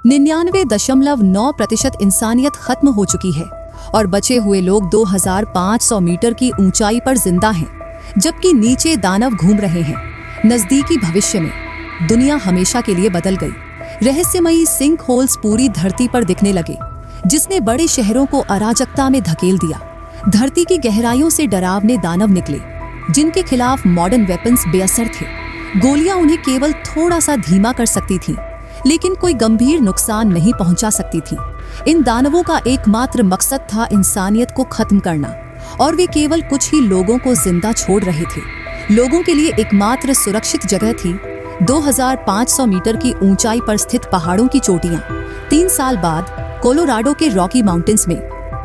99.9% इंसानियत खत्म हो चुकी है और बचे हुए लोग 2500 मीटर की ऊंचाई पर जिंदा हैं, जबकि नीचे दानव घूम रहे हैं। नजदीकी भविष्य में दुनिया हमेशा के लिए बदल गई। रहस्यमयी सिंक होल्स पूरी धरती पर दिखने लगे, जिसने बड़े शहरों को अराजकता में धकेल दिया। धरती की गहराइयों से डरावने दानव निकले, जिनके खिलाफ मॉडर्न वेपन्स बेअसर थे। गोलियां उन्हें केवल थोड़ा सा धीमा कर सकती थीं, लेकिन कोई गंभीर नुकसान नहीं पहुंचा सकती थी। इन दानवों का एकमात्र मकसद था इंसानियत को खत्म करना, और वे केवल कुछ ही लोगों को जिंदा छोड़ रहे थे। लोगों के लिए एकमात्र सुरक्षित जगह थी 2500 मीटर की ऊंचाई पर स्थित पहाड़ों की चोटियां। 3 साल बाद कोलोराडो के रॉकी माउंटेन्स में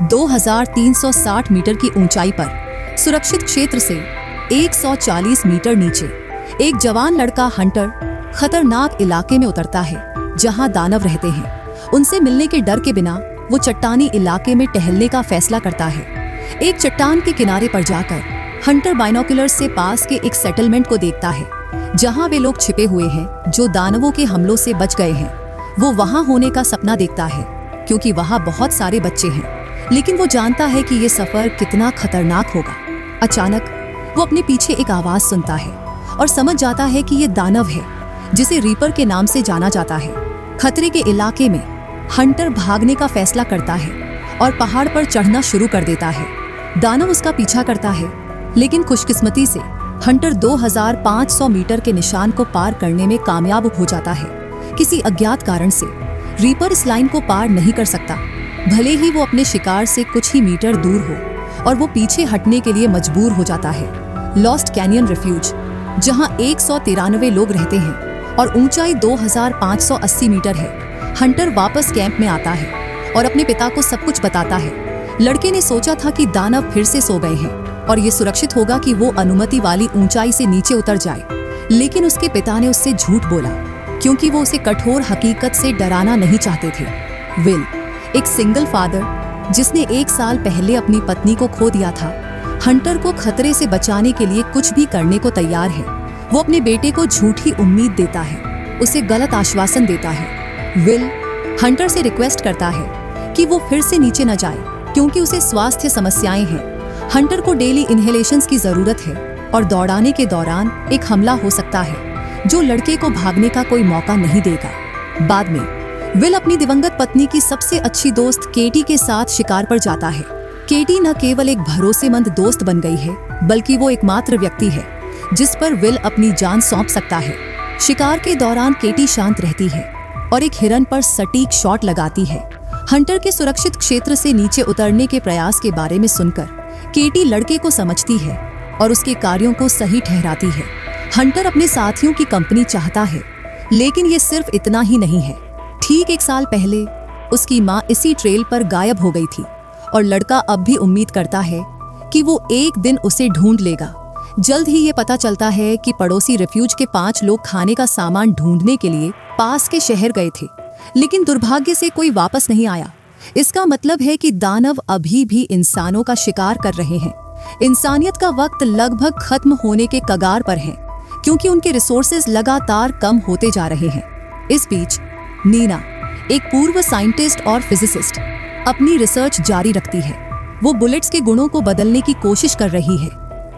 2360 मीटर की ऊंचाई पर सुरक्षित क्षेत्र से 140 मीटर नीचे एक जवान लड़का हंटर खतरनाक इलाके में उतरता है, जहां दानव रहते हैं। उनसे मिलने के डर के बिना वो चट्टानी इलाके में टहलने का फैसला करता है। एक चट्टान के किनारे पर जाकर हंटर बाइनोकुलर्स से पास के एक सेटलमेंट को देखता है, जहां वे लोग छिपे हुए हैं जो दानवों के हमलों से बच गए हैं। वो वहां होने का सपना देखता है, क्योंकि वहां बहुत सारे बच्चे हैं, लेकिन वो जानता है कि ये सफर कितना खतरनाक होगा। अचानक वो अपने पीछे एक आवाज सुनता है और समझ जाता है कि ये दानव है, जिसे रीपर के नाम से जाना जाता है। खतरे के इलाके में हंटर भागने का फैसला करता है और पहाड़ पर चढ़ना शुरू कर देता है। दानव उसका पीछा करता है, लेकिन खुशकिस्मती से हंटर 2500 मीटर के निशान को पार करने में कामयाब हो जाता है। किसी अज्ञात कारण से रीपर इस लाइन को पार नहीं कर सकता, भले ही वो अपने शिकार से कुछ ही मीटर दूर हो, और वो पीछे हटने के लिए मजबूर हो जाता है। लॉस्ट कैनियन रिफ्यूज, जहां 193 लोग रहते हैं और ऊंचाई 2580 मीटर है। हंटर वापस कैंप में आता है और अपने पिता को सब कुछ बताता है। लड़के ने सोचा था कि दानव फिर से सो गए हैं और ये सुरक्षित होगा कि वो अनुमति वाली ऊंचाई से नीचे उतर जाए, लेकिन उसके पिता ने उससे झूठ बोला, क्योंकि वो उसे कठोर हकीकत से डराना नहीं चाहते थे। विल, एक सिंगल फादर जिसने 1 साल पहले अपनी पत्नी को खो दिया था, हंटर को खतरे से बचाने के लिए कुछ भी करने को तैयार है। वो अपने बेटे को झूठी उम्मीद देता है, उसे गलत आश्वासन देता है। विल हंटर से रिक्वेस्ट करता है कि वो फिर से नीचे न जाए, क्योंकि उसे स्वास्थ्य समस्याएं हैं। हंटर को डेली इनहेलेशंस की जरूरत है और दौड़ाने के दौरान एक हमला हो सकता है जो लड़के को भागने का कोई मौका नहीं देगा। बाद में विल अपनी दिवंगत पत्नी की सबसे अच्छी दोस्त केटी के साथ शिकार पर जाता है। केटी न केवल एक भरोसेमंद दोस्त बन गई है, बल्कि वो एकमात्र व्यक्ति है जिस पर विल अपनी जान सौंप सकता है। शिकार के दौरान केटी शांत रहती है और एक हिरन पर सटीक शॉट लगाती है। हंटर के सुरक्षित क्षेत्र से नीचे उतरने के प्रयास के बारे में सुनकर केटी लड़के को समझती है और उसके कार्यों को सही ठहराती है। हंटर अपने साथियों की कंपनी चाहता है, लेकिन ये सिर्फ इतना ही नहीं है। ठीक 1 साल पहले उसकी माँ इसी ट्रेल पर गायब हो गई थी और लड़का अब भी उम्मीद करता है कि वो एक दिन उसे ढूंढ लेगा। जल्द ही ये पता चलता है कि पड़ोसी रिफ्यूज के 5 लोग खाने का सामान ढूंढने के लिए पास के शहर गए थे, लेकिन दुर्भाग्य से कोई वापस नहीं आया। इसका मतलब है कि दानव अभी भी इंसानों का शिकार कर रहे हैं। इंसानियत का वक्त लगभग खत्म होने के कगार पर है, क्योंकि उनके रिसोर्सेज लगातार कम होते जा रहे हैं। इस बीच नीना, एक पूर्व साइंटिस्ट और फिजिसिस्ट, अपनी रिसर्च जारी रखती है। वो बुलेट्स के गुणों को बदलने की कोशिश कर रही है,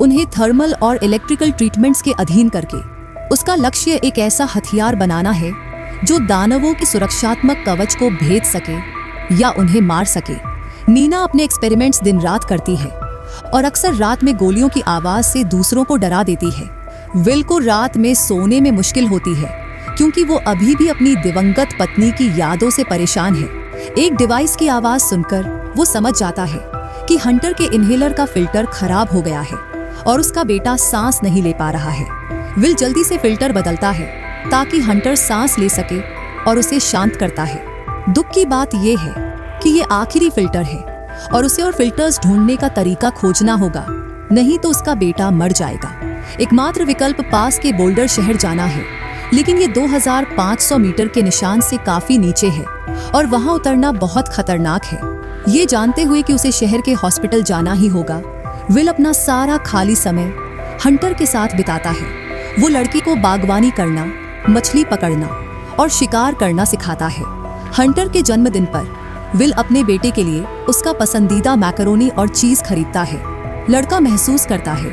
उन्हें थर्मल और इलेक्ट्रिकल ट्रीटमेंट्स के अधीन करके। उसका लक्ष्य एक ऐसा हथियार बनाना है जो दानवों की सुरक्षात्मक कवच को भेद सके या उन्हें मार सके। नीना अपने एक्सपेरिमेंट्स दिन रात करती है और अक्सर रात में गोलियों की आवाज से दूसरों को डरा देती है। विल को रात में सोने में मुश्किल होती है, क्योंकि वो अभी भी अपनी दिवंगत पत्नी की यादों से परेशान है। एक डिवाइस की आवाज सुनकर वो समझ जाता है कि हंटर के इनहेलर का फिल्टर खराब हो गया है और उसका बेटा सांस नहीं ले पा रहा है। विल जल्दी से फिल्टर बदलता है ताकि हंटर सांस ले सके और उसे शांत करता है। दुख की बात यह है कि ये आखिरी फिल्टर है और उसे और फिल्टर्स ढूंढने का तरीका खोजना होगा, नहीं तो उसका बेटा मर जाएगा। एकमात्र विकल्प पास के बोल्डर शहर जाना है, लेकिन ये 2500 मीटर के निशान से काफी नीचे है और वहां उतरना बहुत खतरनाक है। ये जानते हुए कि उसे शहर के हॉस्पिटल जाना ही होगा, विल अपना सारा खाली समय हंटर के साथ बिताता है। वो लड़की को बागवानी करना, मछली पकड़ना और शिकार करना सिखाता है। हंटर के जन्मदिन पर विल अपने बेटे के लिए उसका पसंदीदा मैकरोनी और चीज खरीदता है। लड़का महसूस करता है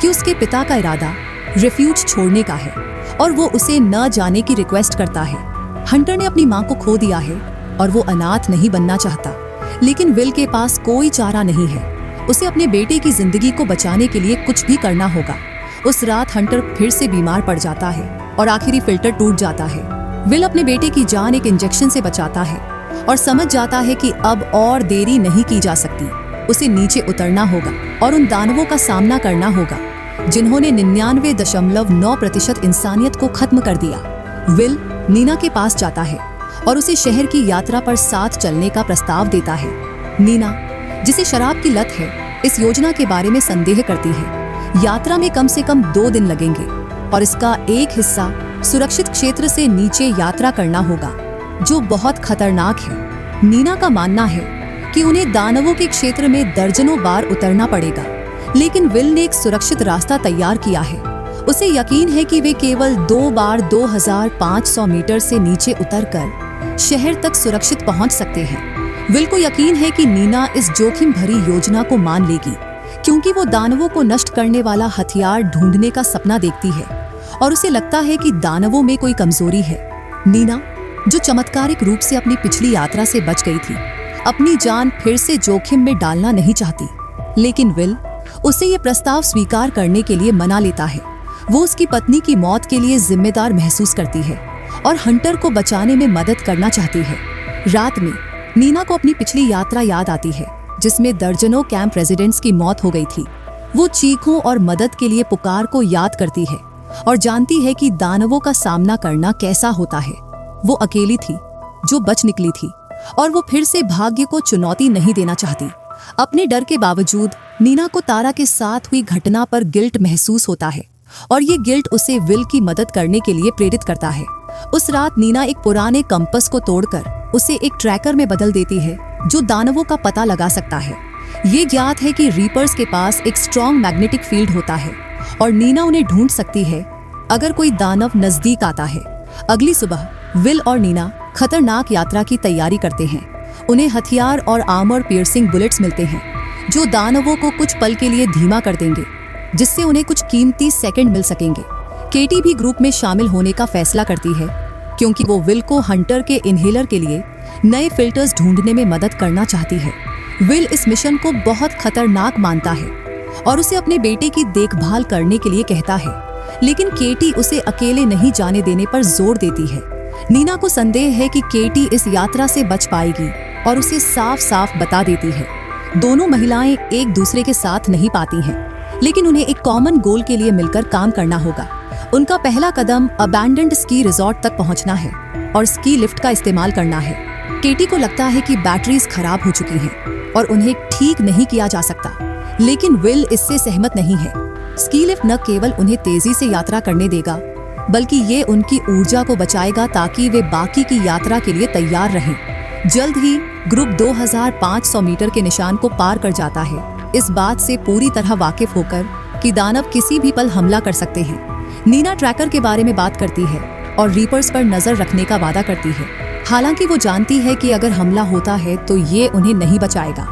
कि उसके पिता का इरादा रिफ्यूज छोड़ने का है और वो उसे न जाने की रिक्वेस्ट करता है। हंटर ने अपनी माँ को खो दिया है और वो अनाथ नहीं बनना चाहता, लेकिन विल के पास कोई चारा नहीं है। उसे अपने बेटे की जिंदगी को बचाने के लिए कुछ भी करना होगा। उस रात हंटर फिर से बीमार पड़ जाता है और आखिरी फिल्टर टूट जाता है। विल अपने बेटे की जान एक इंजेक्शन से बचाता है और समझ जाता है कि अब और देरी नहीं की जा सकती। उसे नीचे उतरना होगा और उन दानवों का सामना करना होगा जिन्होंने 99.9% इंसानियत को खत्म कर दिया। विल नीना के पास जाता है और उसे शहर की यात्रा पर साथ चलने का प्रस्ताव देता है। नीना, जिसे शराब की लत है, इस योजना के बारे में संदेह करती है। यात्रा में कम से कम 2 दिन लगेंगे और इसका एक हिस्सा सुरक्षित क्षेत्र से नीचे यात्रा करना होगा, जो बहुत खतरनाक है। नीना का मानना है कि उन्हें दानवों के क्षेत्र में दर्जनों बार उतरना पड़ेगा, लेकिन विल ने एक सुरक्षित रास्ता तैयार किया है। उसे यकीन है कि वे केवल 2 बार 2500 मीटर से नीचे उतरकर शहर तक सुरक्षित पहुंच सकते हैं। विल को यकीन है कि नीना इस जोखिम भरी योजना को मान लेगी, क्योंकि वो दानवों को नष्ट करने वाला हथियार ढूंढने का सपना देखती है और उसे लगता है कि दानवों में कोई कमजोरी है। नीना, जो चमत्कारिक रूप से अपनी पिछली यात्रा से बच गई थी, अपनी जान फिर से जोखिम में डालना नहीं चाहती, लेकिन विल उसे ये प्रस्ताव स्वीकार करने के लिए मना लेता है। वो उसकी पत्नी की मौत के लिए जिम्मेदार महसूस करती है और हंटर को बचाने में मदद करना चाहती है। रात में नीना को अपनी पिछली यात्रा याद आती है, जिसमें दर्जनों कैंप रेजिडेंट्स की मौत हो गई थी। वो चीखों और मदद के लिए पुकार को याद करती है और जानती है कि दानवों का सामना करना कैसा होता है। वो अकेली थी जो बच निकली थी और वो फिर से भाग्य को चुनौती नहीं देना चाहती। अपने डर के बावजूद नीना को तारा के साथ हुई घटना पर गिल्ट महसूस होता है और ये गिल्ट उसे विल की मदद करने के लिए प्रेरित करता है। उस रात नीना एक पुराने कंपास को तोड़कर उसे एक ट्रैकर में बदल देती है, जो दानवों का पता लगा सकता है। ये ज्ञात है कि रीपर्स के पास एक स्ट्रॉन्ग मैग्नेटिक फील्ड होता है और नीना उन्हें ढूंढ सकती है अगर कोई दानव नजदीक आता है। अगली सुबह विल और नीना खतरनाक यात्रा की तैयारी करते हैं। उन्हें हथियार और आर्मर पियर्सिंग बुलेट्स मिलते हैं, जो दानवों को कुछ पल के लिए धीमा कर देंगे, जिससे उन्हें कुछ कीमती सेकंड मिल सकेंगे। केटी भी ग्रुप में शामिल होने का फैसला करती है, क्योंकि वो विल को हंटर के इनहेलर के लिए नए फिल्टर्स ढूंढने में मदद करना चाहती है। विल इस मिशन को बहुत खतरनाक मानता है और उसे अपने बेटे की देखभाल करने के लिए कहता है, लेकिन केटी उसे अकेले नहीं जाने देने पर जोर देती है। नीना को संदेह है कि केटी इस यात्रा से बच पाएगी और उसे साफ साफ बता देती है। दोनों महिलाएं एक दूसरे के साथ नहीं पाती हैं, लेकिन उन्हें एक कॉमन गोल के लिए मिलकर काम करना होगा। उनका पहला कदम अबैंडन्ड स्की रिजॉर्ट तक पहुंचना है और स्की लिफ्ट का इस्तेमाल करना है। केटी को लगता है कि बैटरीज खराब हो चुकी हैं और उन्हें ठीक नहीं किया जा सकता, लेकिन विल इससे सहमत नहीं है। स्की लिफ्ट न केवल उन्हें तेजी से यात्रा करने देगा, बल्कि ये उनकी ऊर्जा को बचाएगा ताकि वे बाकी की यात्रा के लिए तैयार रहें। जल्द ही ग्रुप 2500 मीटर के निशान को पार कर जाता है, इस बात से पूरी तरह वाकिफ होकर कि दानव किसी भी पल हमला कर सकते हैं। नीना ट्रैकर के बारे में बात करती है और रीपर्स पर नजर रखने का वादा करती है, हालांकि वो जानती है कि अगर हमला होता है तो ये उन्हें नहीं बचाएगा।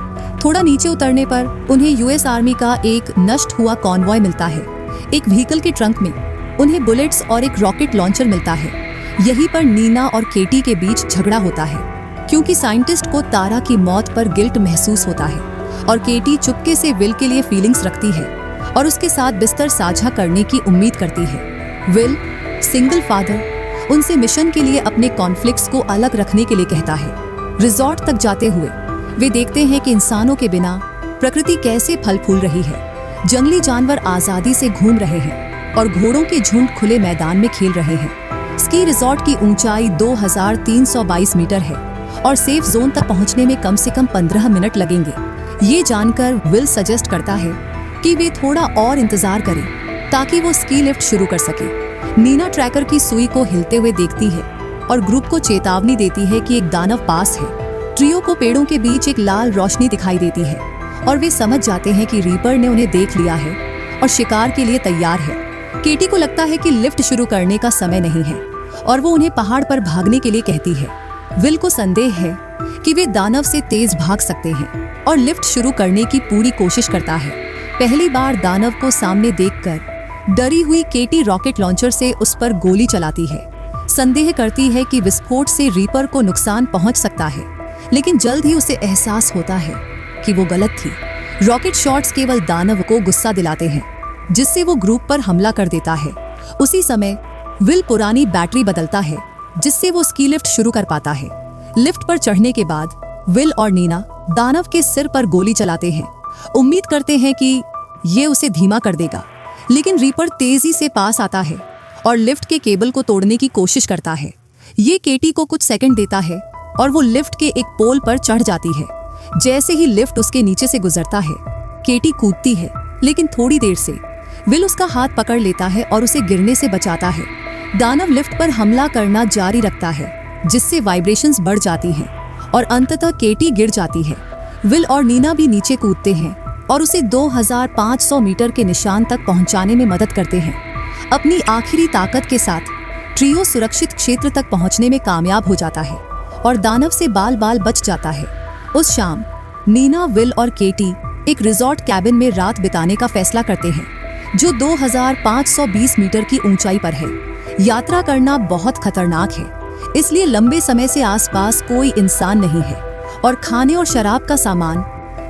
थोड़ा नीचे उतरने पर उन्हें यूएस आर्मी का एक नष्ट हुआ कॉन्वॉय मिलता है। एक व्हीकल के ट्रंक में उन्हें बुलेट्स और एक रॉकेट लॉन्चर मिलता है। यहीं पर नीना और केटी के बीच झगड़ा होता है, क्योंकि साइंटिस्ट को तारा की मौत पर गिल्ट महसूस होता है और केटी चुपके से विल के लिए फीलिंग्स रखती है और उसके साथ बिस्तर साझा करने की उम्मीद करती है। विल, सिंगल फादर, उनसे मिशन के लिए अपने कॉन्फ्लिक्ट्स को अलग रखने के लिए कहता है। रिजॉर्ट तक जाते हुए वे देखते हैं कि इंसानों के बिना प्रकृति कैसे फल फूल रही है। जंगली जानवर आजादी से घूम रहे हैं और घोड़ों के झुंड खुले मैदान में खेल रहे हैं। स्की रिजॉर्ट की ऊंचाई 2322 मीटर है और सेफ जोन तक पहुंचने में कम से कम 15 मिनट लगेंगे। ये जानकर विल सजेस्ट करता है कि वे थोड़ा और इंतजार करें ताकि वो स्की लिफ्ट शुरू कर सके। नीना ट्रैकर की सुई को हिलते हुए देखती है और ग्रुप को चेतावनी देती है कि एक दानव पास है। ट्रियो को पेड़ों के बीच एक लाल रोशनी दिखाई देती है और वे समझ जाते हैं कि रीपर ने उन्हें देख लिया है और शिकार के लिए तैयार है। केटी को लगता है कि लिफ्ट शुरू करने का समय नहीं है और वो उन्हें पहाड़ पर भागने के लिए कहती है। विल को संदेह है कि वे दानव से तेज भाग सकते हैं और लिफ्ट शुरू करने की पूरी कोशिश करता है। पहली बार दानव को सामने देखकर डरी हुई केटी रॉकेट लॉन्चर से उस पर गोली चलाती है। संदेह करती है कि विस्फोट से रीपर को नुकसान पहुंच सकता है, लेकिन जल्द ही उसे एहसास होता है कि वो गलत थी। रॉकेट शॉट्स केवल दानव को गुस्सा दिलाते हैं, जिससे वो ग्रुप पर हमला कर देता है। उसी समय विल पुरानी बैटरी बदलता है, जिससे वो स्की लिफ्ट शुरू कर पाता है। लिफ्ट पर चढ़ने के बाद विल और नीना दानव के सिर पर गोली चलाते हैं। उम्मीद करते हैं कि ये उसे धीमा कर देगा, लेकिन रीपर तेजी से पास आता है और लिफ्ट के केबल को तोड़ने की कोशिश करता है। ये केटी को कुछ सेकंड देता है और वो लिफ्ट के एक पोल पर चढ़ जाती है। जैसे ही लिफ्ट उसके नीचे से गुजरता है, केटी कूदती है, लेकिन थोड़ी देर से विल उसका हाथ पकड़ लेता है और उसे गिरने से बचाता है। दानव लिफ्ट पर हमला करना जारी रखता है, जिससे वाइब्रेशंस बढ़ जाती हैं और अंततः केटी गिर जाती है। विल और नीना भी नीचे कूदते हैं और उसे 2500 मीटर के निशान तक पहुंचाने में मदद करते हैं। अपनी आखिरी ताकत के साथ ट्रियो सुरक्षित क्षेत्र तक पहुंचने में कामयाब हो जाता है और दानव से बाल बाल बच जाता है। उस शाम नीना, विल और केटी एक रिजॉर्ट कैबिन में रात बिताने का फैसला करते हैं, जो 2520 मीटर की ऊंचाई पर है। यात्रा करना बहुत खतरनाक है, इसलिए लंबे समय से आसपास कोई इंसान नहीं है और खाने और शराब का सामान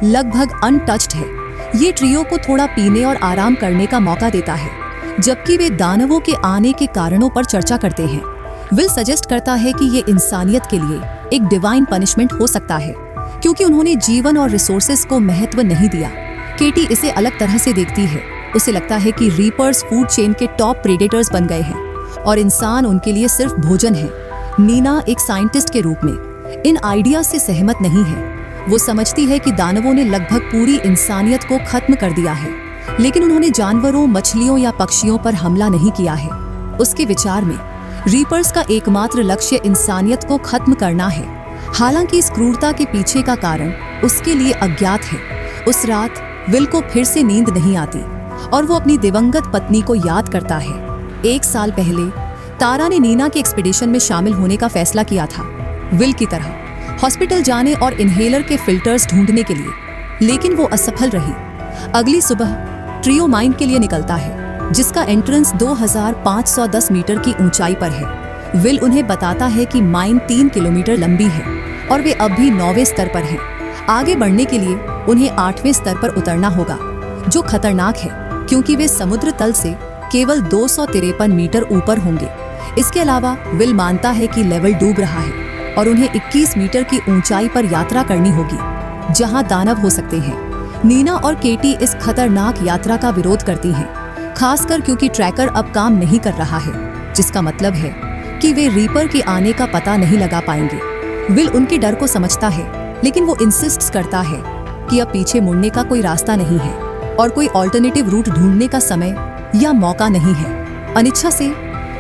लगभग अनटच्ड है। ये ट्रियो को थोड़ा पीने और आराम करने का मौका देता है, जबकि वे दानवों के आने के कारणों पर चर्चा करते हैं। विल सजेस्ट करता है कि ये इंसानियत के लिए एक डिवाइन पनिशमेंट हो सकता है, क्योंकि उन्होंने जीवन और रिसोर्सेज को महत्व नहीं दिया। केटी इसे अलग तरह से देखती है। उसे लगता है कि रीपर्स फूड चेन के टॉप प्रेडेटर्स बन गए हैं और इंसान उनके लिए सिर्फ भोजन है। नीना एक साइंटिस्ट के रूप में इन आइडिया से सहमत नहीं है। वो समझती है कि दानवों ने लगभग पूरी इंसानियत को खत्म कर दिया है, लेकिन उन्होंने जानवरों, मछलियों या पक्षियों पर हमला नहीं किया है। उसके विचार में रीपर्स का एकमात्र लक्ष्य इंसानियत को खत्म करना है। हालांकि इस क्रूरता के पीछे का कारण उसके लिए अज्ञात है। उस रात विल को फिर से नींद नहीं आती और वो अपनी दिवंगत पत्नी को याद करता है। 1 साल पहले तारा ने नीना के एक्सपीडिशन में शामिल होने का फैसला किया था, विल की तरह हॉस्पिटल जाने और इनहेलर के फिल्टर्स ढूंढने के लिए, लेकिन वो असफल रही। अगली सुबह ट्रियो माइन के लिए निकलता है, जिसका एंट्रेंस 2510 मीटर की ऊंचाई पर है। विल उन्हें बताता है कि माइन 3 किलोमीटर लंबी है और वे अब भी 9वें स्तर पर हैं। आगे बढ़ने के लिए उन्हें 8वें स्तर पर उतरना होगा, जो खतरनाक है क्योंकि वे समुद्र तल से केवल 253 मीटर ऊपर होंगे। इसके अलावा विल मानता है कि लेवल डूब रहा है और उन्हें 21 मीटर की ऊंचाई पर यात्रा करनी होगी, जहां दानव हो सकते हैं। नीना और केटी इस खतरनाक यात्रा का विरोध करती हैं, खासकर क्योंकि ट्रैकर अब काम नहीं कर रहा है, जिसका मतलब है कि वे रीपर के आने का पता नहीं लगा पाएंगे। विल उनके डर को समझता है, लेकिन वो इंसिस्ट करता है कि अब पीछे मुड़ने का कोई रास्ता नहीं है और कोई ऑल्टरनेटिव रूट ढूंढने का समय या मौका नहीं है। अनिच्छा से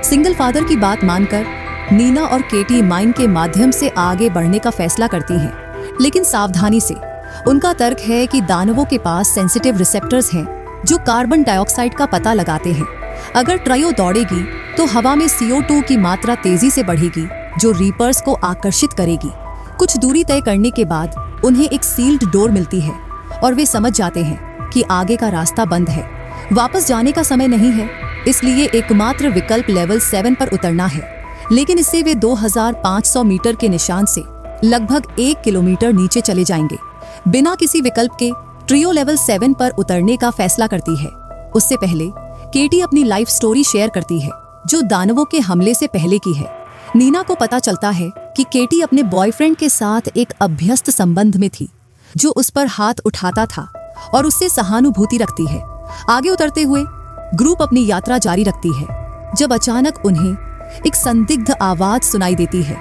सिंगल फादर की बात मानकर नीना और केटी माइन के माध्यम से आगे बढ़ने का फैसला करती हैं, लेकिन सावधानी से। उनका तर्क है कि दानवों के पास सेंसिटिव रिसेप्टर्स हैं जो कार्बन डाइऑक्साइड का पता लगाते हैं। अगर ट्रायो दौड़ेगी तो हवा में CO2 की मात्रा तेजी से बढ़ेगी, जो रीपर्स को आकर्षित करेगी। कुछ दूरी तय करने के बाद उन्हें एक सील्ड डोर मिलती है और वे समझ जाते हैं कि आगे का रास्ता बंद है। वापस जाने का समय नहीं है, इसलिए एकमात्र विकल्प लेवल 7 पर उतरना है, लेकिन इससे वे 2500 मीटर के निशान से लगभग 1 किलोमीटर नीचे चले जाएंगे। बिना किसी विकल्प के ट्रियो लेवल 7 पर उतरने का फैसला करती है। उससे पहले केटी अपनी लाइफ स्टोरी शेयर करती है, जो दानवों के हमले से पहले की है। नीना को पता चलता है कि केटी अपने बॉयफ्रेंड के साथ एक अभ्यस्त संबंध में थी, जो उस पर हाथ उठाता था और उससे सहानुभूति रखती है। आगे उतरते हुए ग्रुप अपनी यात्रा जारी रखती है, जब अचानक उन्हें एक संदिग्ध आवाज सुनाई देती है।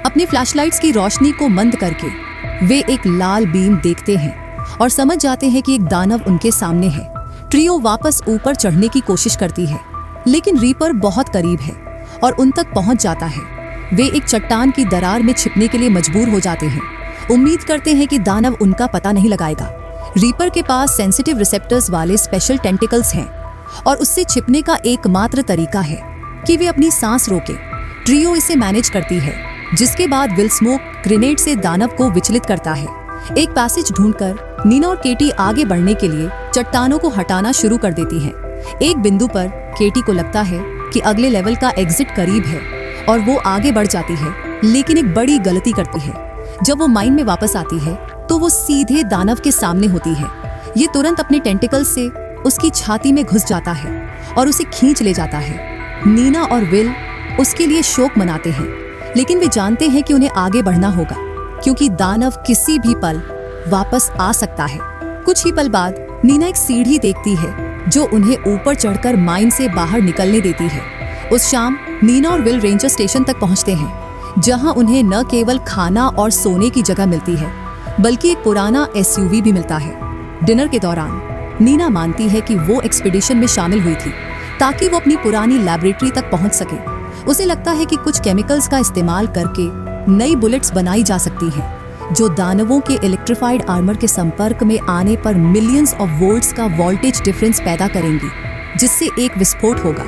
अपने फ्लैशलाइट्स की रोशनी को मंद करके वे एक लाल बीम देखते हैं और समझ जाते हैं कि एक दानव उनके सामने है। ट्रियो वापस ऊपर चढ़ने की कोशिश करती है, लेकिन रीपर बहुत करीब है और उन तक पहुंच जाता है। वे एक चट्टान की दरार में छिपने के लिए मजबूर हो जाते हैं, उम्मीद करते हैं कि दानव उनका पता नहीं लगाएगा। रीपर के पास सेंसिटिव रिसेप्टर्स वाले स्पेशल टेंटिकल्स हैं और उससे छिपने का एकमात्र तरीका है कि वे अपनी सांस रोके। ट्रियो इसे मैनेज करती है जिसके बाद विल स्मोक ग्रेनेड से दानव को विचलित करता है। एक पैसेज ढूंढकर नीना और केटी आगे बढ़ने के लिए चट्टानों को हटाना शुरू कर देती हैं। एक बिंदु पर केटी को लगता है कि अगले लेवल का एग्जिट करीब है और वो आगे बढ़ जाती है, लेकिन एक बड़ी गलती करती है। जब वो माइन में वापस आती है तो वो सीधे दानव के सामने होती है। ये तुरंत अपने टेंटिकल से उसकी छाती में घुस जाता है और उसे खींच ले जाता है। नीना और विल उसके लिए शोक मनाते हैं, लेकिन वे जानते हैं कि उन्हें आगे बढ़ना होगा क्योंकि दानव किसी भी पल वापस आ सकता है। कुछ ही पल बाद नीना एक सीढ़ी देखती है जो उन्हें ऊपर चढ़कर माइन से बाहर निकलने देती है। उस शाम नीना और विल रेंजर स्टेशन तक पहुंचते हैं, जहां उन्हें न केवल खाना और सोने की जगह मिलती है बल्कि एक पुराना SUV भी मिलता है। डिनर के दौरान नीना मानती है कि वो एक्सपीडिशन में शामिल हुई थी ताकि वो अपनी पुरानी लैबोरेटरी तक पहुंच सके। उसे लगता है कि कुछ केमिकल्स का इस्तेमाल करके नई बुलेट्स बनाई जा सकती हैं जो दानवों के इलेक्ट्रिफाइड आर्मर के संपर्क में आने पर मिलियंस ऑफ वोल्ट्स का वोल्टेज डिफरेंस पैदा करेंगी, जिससे एक विस्फोट होगा।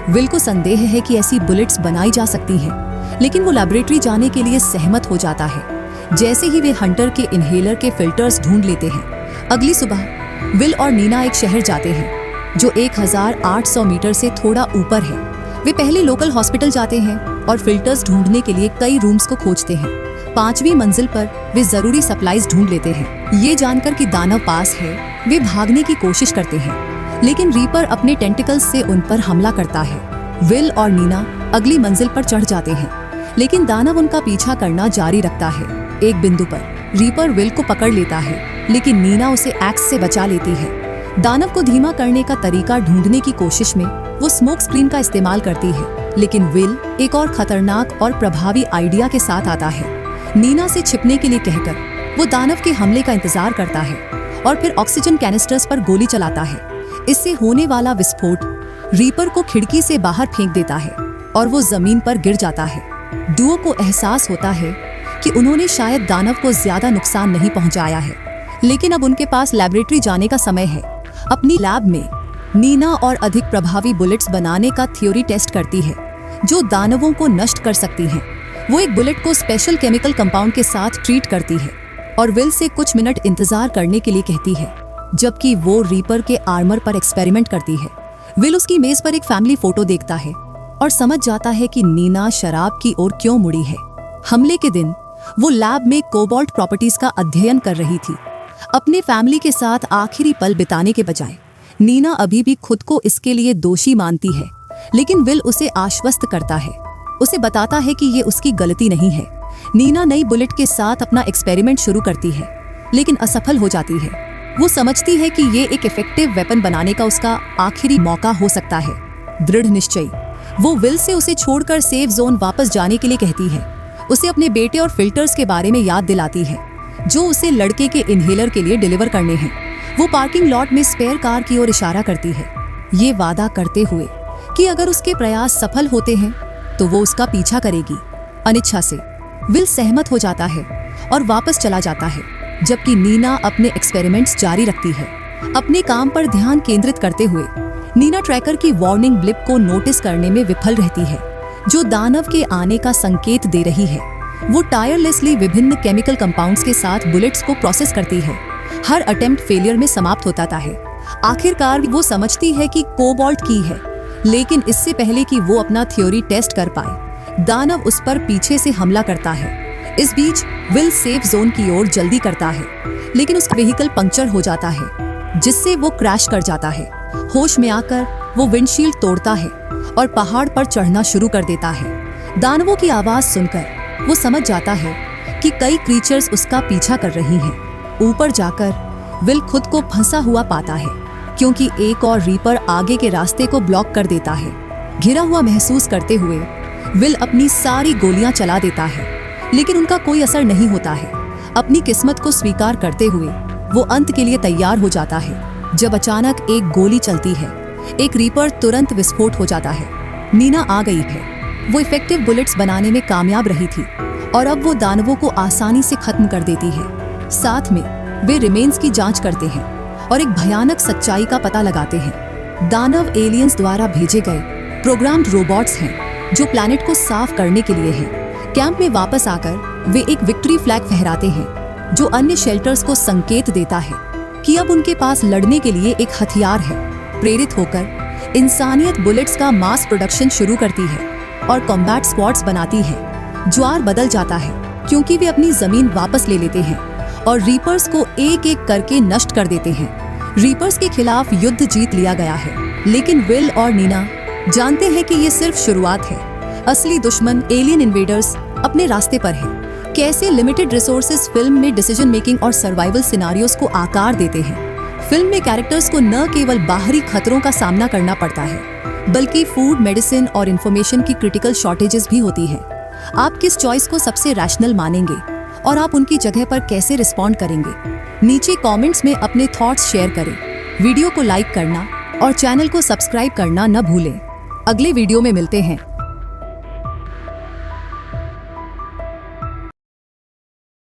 विल को संदेह है कि ऐसी बुलेट्स बनाई जा सकती हैं, लेकिन वो लैबोरेटरी जाने के लिए सहमत हो जाता है। जैसे ही वे हंटर के इनहेलर के फिल्टर्स ढूंढ लेते हैं। अगली सुबह विल और नीना एक शहर जाते हैं जो 1800 मीटर से थोड़ा ऊपर है। वे पहले लोकल हॉस्पिटल जाते हैं और फिल्टर्स ढूंढने के लिए कई रूम्स को खोजते हैं। 5वीं मंजिल पर वे जरूरी सप्लाईज ढूंढ लेते हैं। ये जानकर कि दानव पास है, वे भागने की कोशिश करते हैं, लेकिन रीपर अपने टेंटिकल्स से उन पर हमला करता है। विल और नीना अगली मंजिल पर चढ़ जाते हैं, लेकिन दानव उनका पीछा करना जारी रखता है। एक बिंदु पर रीपर विल को पकड़ लेता है, लेकिन नीना उसे एक्स से बचा लेती है। दानव को धीमा करने का तरीका ढूंढने की कोशिश में वो स्मोक स्क्रीन का इस्तेमाल करती है, लेकिन विल एक और खतरनाक और प्रभावी आइडिया के साथ आता है। नीना से छिपने के लिए कहकर वो दानव के हमले का इंतजार करता है और फिर ऑक्सीजन कैनिस्टर्स पर गोली चलाता है। इससे होने वाला विस्फोट रीपर को खिड़की से बाहर फेंक देता है और वो जमीन पर गिर जाता है। डुओ को एहसास होता है कि उन्होंने शायद दानव को ज्यादा नुकसान नहीं पहुंचाया है, लेकिन अब उनके पास लैबोरेटरी जाने का समय है। अपनी लैब में नीना और अधिक प्रभावी बुलेट्स बनाने का थ्योरी टेस्ट करती है जो दानवों को नष्ट कर सकती हैं। वो एक बुलेट को स्पेशल केमिकल कंपाउंड के साथ ट्रीट करती है और विल से कुछ मिनट इंतजार करने के लिए कहती है, जबकि वो रीपर के आर्मर पर एक्सपेरिमेंट करती है। विल उसकी मेज पर एक फैमिली फोटो देखता है और समझ जाता है कि नीना शराब की ओर क्यों मुड़ी है। हमले के दिन वो लैब में कोबाल्ट प्रॉपर्टीज का अध्ययन कर रही थी। अपने फैमिली के साथ आखिरी पल बिताने के बजाय नीना अभी भी खुद को इसके लिए दोषी मानती है, लेकिन विल उसे आश्वस्त करता है। उसे बताता है कि ये उसकी गलती नहीं है। नीना नई बुलेट के साथ अपना एक्सपेरिमेंट शुरू करती है, लेकिन असफल हो जाती है। वो समझती है कि ये एक इफेक्टिव वेपन बनाने का उसका आखिरी मौका हो सकता है। दृढ़ निश्चयी वो विल से उसे छोड़कर सेफ जोन वापस जाने के लिए कहती है। उसे अपने बेटे और फिल्टर्स के बारे में याद दिलाती है जो उसे लड़के के इनहेलर के लिए डिलीवर करने हैं। वो पार्किंग लॉट में स्पेयर कार की ओर इशारा करती है, ये वादा करते हुए कि अगर उसके प्रयास सफल होते हैं तो वो उसका पीछा करेगी। अनिच्छा से विल सहमत हो जाता है और वापस चला जाता है, जबकि नीना अपने एक्सपेरिमेंट्स जारी रखती है। अपने काम पर ध्यान केंद्रित करते हुए नीना ट्रैकर की वार्निंग ब्लिप को नोटिस करने में विफल रहती है, जो दानव के आने का संकेत दे रही है। वो टायरलेसली विभिन्न केमिकल कंपाउंड्स के साथ बुलेट्स को प्रोसेस करती है। हर अटेम्प्ट फेलियर में समाप्त होता है। आखिरकार वो समझती है कि कोबाल्ट की है, लेकिन इससे पहले कि वो अपना थ्योरी टेस्ट कर पाए, दानव उस पर पीछे से हमला करता है। इस बीच विल सेफ जोन की ओर जल्दी करता है, लेकिन उसका व्हीकल पंक्चर हो जाता है, जिससे वो क्रैश कर जाता है। होश में आकर वो विंडशील्ड तोड़ता है और पहाड़ पर चढ़ना शुरू कर देता है। दानवों की आवाज सुनकर वो समझ जाता है कि कई क्रीचर्स उसका पीछा कर रही हैं। ऊपर जाकर विल खुद को फंसा हुआ पाता है, क्योंकि एक और रीपर आगे के रास्ते को ब्लॉक कर देता है। घिरा हुआ महसूस करते हुए विल अपनी सारी गोलियां चला देता है, लेकिन उनका कोई असर नहीं होता है। अपनी किस्मत को स्वीकार करते हुए वो अंत के लिए तैयार हो जाता है, जब अचानक एक गोली चलती है। एक रीपर तुरंत विस्फोट हो जाता है। नीना आ गई है। वो इफेक्टिव बुलेट्स बनाने में कामयाब रही थी और अब वो दानवों को आसानी से खत्म कर देती है। साथ में वे रिमेन्स की जांच करते हैं और एक भयानक सच्चाई का पता लगाते हैं। दानव एलियंस द्वारा भेजे गए प्रोग्राम्ड रोबोट्स हैं जो प्लैनेट को साफ करने के लिए हैं। कैंप में वापस आकर वे एक विक्ट्री फ्लैग फहराते हैं, जो अन्य शेल्टर्स को संकेत देता है कि अब उनके पास लड़ने के लिए एक हथियार है। प्रेरित होकर इंसानियत बुलेट्स का मास प्रोडक्शन शुरू करती है और कॉम्बैट स्क्वाड्स बनाती है। ज्वार बदल जाता है क्योंकि वे अपनी जमीन वापस ले लेते हैं और रीपर्स को एक एक करके नष्ट कर देते हैं। रीपर्स के खिलाफ युद्ध जीत लिया गया है, लेकिन विल और नीना जानते हैं कि ये सिर्फ शुरुआत है। असली दुश्मन एलियन इन्वेडर्स अपने रास्ते पर है। कैसे लिमिटेड रिसोर्सेज फिल्म में डिसीजन मेकिंग और सर्वाइवल सिनारियोज को आकार देते हैं। फिल्म में कैरेक्टर्स को न केवल बाहरी खतरों का सामना करना पड़ता है, बल्कि फूड, मेडिसिन और इंफॉर्मेशन की क्रिटिकल शॉर्टेजेस भी होती है। आप किस चॉइस को सबसे रैशनल मानेंगे और आप उनकी जगह पर कैसे रिस्पॉन्ड करेंगे? नीचे कमेंट्स में अपने थॉट्स शेयर करें। वीडियो को लाइक करना और चैनल को सब्सक्राइब करना न भूलें। अगले वीडियो में मिलते हैं।